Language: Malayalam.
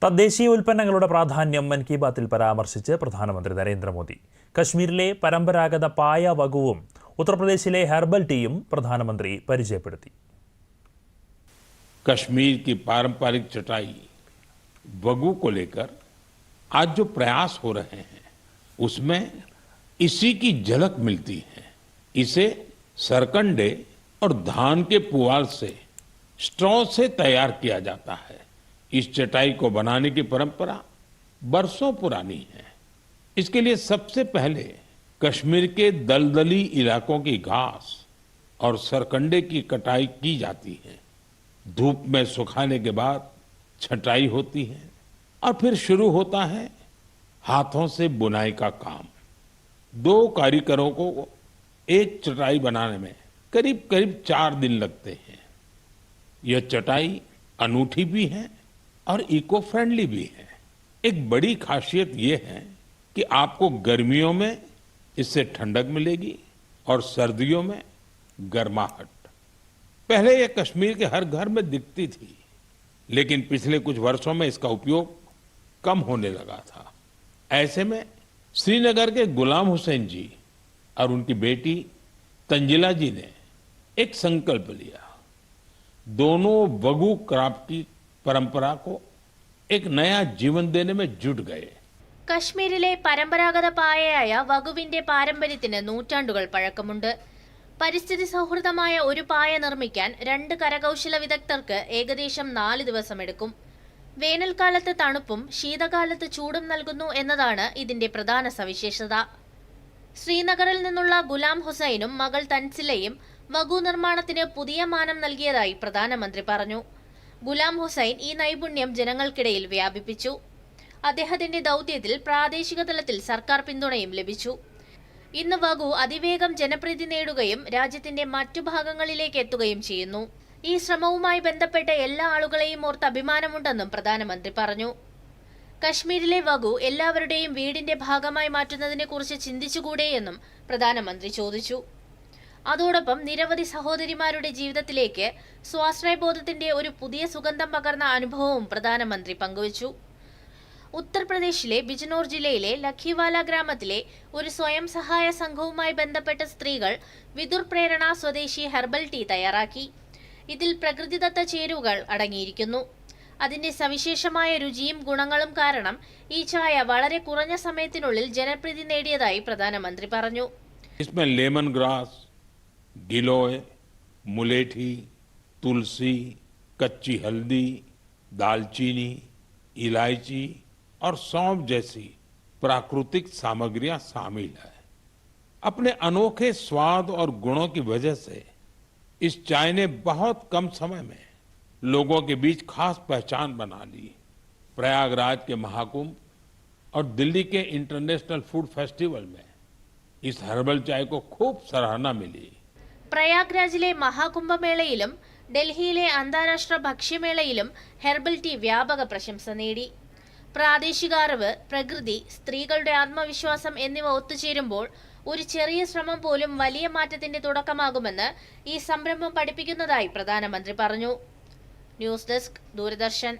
തദ്ദേശീയ ഉൽപ്പന്നങ്ങളുടെ പ്രാധാന്യം മൻ കി ബാത്തിൽ പരാമർശിച്ച് പ്രധാനമന്ത്രി നരേന്ദ്രമോദി. കശ്മീരിലെ പരമ്പരാഗത പായ വകുവും ഉത്തർപ്രദേശിലെ ഹെർബൽ ടീയും പ്രധാനമന്ത്രി പരിചയപ്പെടുത്തി. कश्मीर की पारंपरिक चटाई वगु को लेकर आज जो प्रयास हो रहे हैं उसमें इसी की झलक मिलती है। इसे सरकंडे और धान के पुआल से स्ट्रॉ से तैयार किया जाता है। इस चटाई को बनाने की परंपरा बरसों पुरानी है। इसके लिए सबसे पहले कश्मीर के दलदली इलाकों की घास और सरकंडे की कटाई की जाती है। धूप में सुखाने के बाद छटाई होती है और फिर शुरू होता है हाथों से बुनाई का काम। 2 कारीगरों को एक चटाई बनाने में करीब करीब 4 दिन लगते हैं। यह चटाई अनूठी भी है और इको फ्रेंडली भी है। एक बड़ी खासियत यह है कि आपको गर्मियों में इससे ठंडक मिलेगी और सर्दियों में गर्माहट। पहले यह कश्मीर के हर घर में दिखती थी, लेकिन पिछले कुछ वर्षों में इसका उपयोग कम होने लगा था। ऐसे में श्रीनगर के गुलाम हुसैन जी और उनकी बेटी तंजिला जी ने एक संकल्प लिया। दोनों वगु क्राफ्ट की परंपरा को एक नया जीवन देने में जुट गए. കശ്മീരിലെ പരമ്പരാഗത പായയായ വകുവിന്റെ പാരമ്പര്യത്തിന് നൂറ്റാണ്ടുകൾ പഴക്കമുണ്ട്. പരിസ്ഥിതി സൗഹൃദമായ ഒരു പായ നിർമ്മിക്കാൻ 2 കരകൗശല വിദഗ്ധർക്ക് ഏകദേശം 4 ദിവസമെടുക്കും. വേനൽക്കാലത്ത് തണുപ്പും ശീതകാലത്ത് ചൂടും നൽകുന്നു എന്നതാണ് ഇതിന്റെ പ്രധാന സവിശേഷത. ശ്രീനഗറിൽ നിന്നുള്ള ഗുലാം ഹുസൈനും മകൾ തൻസിലയും വഗു നിർമ്മാണത്തിന് പുതിയ മാനം നൽകിയതായി പ്രധാനമന്ത്രി പറഞ്ഞു. ഗുലാം ഹുസൈൻ ഈ നൈപുണ്യം ജനങ്ങൾക്കിടയിൽ വ്യാപിപ്പിച്ചു. അദ്ദേഹത്തിന്റെ ദൗത്യത്തിൽ പ്രാദേശിക തലത്തിൽ സർക്കാർ പിന്തുണയും ലഭിച്ചു. ഇന്ന് വഗു അതിവേഗം ജനപ്രീതി നേടുകയും രാജ്യത്തിന്റെ മറ്റു ഭാഗങ്ങളിലേക്ക് എത്തുകയും ചെയ്യുന്നു. ഈ ശ്രമവുമായി ബന്ധപ്പെട്ട എല്ലാ ആളുകളെയും ഓർത്ത് അഭിമാനമുണ്ടെന്നും പ്രധാനമന്ത്രി പറഞ്ഞു. കശ്മീരിലെ വഗു എല്ലാവരുടെയും വീടിന്റെ ഭാഗമായി മാറ്റുന്നതിനെ കുറിച്ച് ചിന്തിച്ചുകൂടെയെന്നും പ്രധാനമന്ത്രി ചോദിച്ചു. അതോടൊപ്പം നിരവധി സഹോദരിമാരുടെ ജീവിതത്തിലേക്ക് സ്വാശ്രയബോധത്തിന്റെ ഒരു പുതിയ സുഗന്ധം പകർന്ന അനുഭവവും പ്രധാനമന്ത്രി പങ്കുവച്ചു. ഉത്തർപ്രദേശിലെ ബിജ്നോർ ജില്ലയിലെ ലഖിവാല ഗ്രാമത്തിലെ ഒരു സ്വയം സഹായ സംഘവുമായി ബന്ധപ്പെട്ട സ്ത്രീകൾ വിദുർ പ്രേരണ സ്വദേശി ഹെർബൽ ടീ തയ്യാറാക്കി. ഇതിൽ പ്രകൃതിദത്ത ചേരുവകൾ അടങ്ങിയിരിക്കുന്നു. അതിന്റെ സവിശേഷമായ രുചിയും ഗുണങ്ങളും കാരണം ഈ ചായ വളരെ കുറഞ്ഞ സമയത്തിനുള്ളിൽ ജനപ്രീതി നേടിയതായി പ്രധാനമന്ത്രി പറഞ്ഞു. इसमें लेमन ग्रास, गिलोय, मुलेठी, तुलसी, कच्ची हल्दी, दालचीनी, इलायची और सौंफ जैसी प्राकृतिक सामग्रियां शामिल है। अपने अनोखे स्वाद और गुणों की वजह से इस चाय ने बहुत कम समय में लोगों के बीच खास पहचान बना ली। प्रयागराज के महाकुंभ और दिल्ली के इंटरनेशनल फूड फेस्टिवल में इस हर्बल चाय को खूब सराहना मिली. പ്രയാഗ്രാജിലെ മഹാകുംഭമേളയിലും ഡൽഹിയിലെ അന്താരാഷ്ട്ര ഭക്ഷ്യമേളയിലും ഹെർബൽ ടീ വ്യാപക പ്രശംസ നേടി. പ്രാദേശിക അറിവ്, പ്രകൃതി, സ്ത്രീകളുടെ ആത്മവിശ്വാസം എന്നിവ ഒത്തുചേരുമ്പോൾ ഒരു ചെറിയ ശ്രമം പോലും വലിയ മാറ്റത്തിന്റെ തുടക്കമാകുമെന്ന് ഈ സംരംഭം പഠിപ്പിക്കുന്നതായി പ്രധാനമന്ത്രി പറഞ്ഞു. News desk, Doordarshan.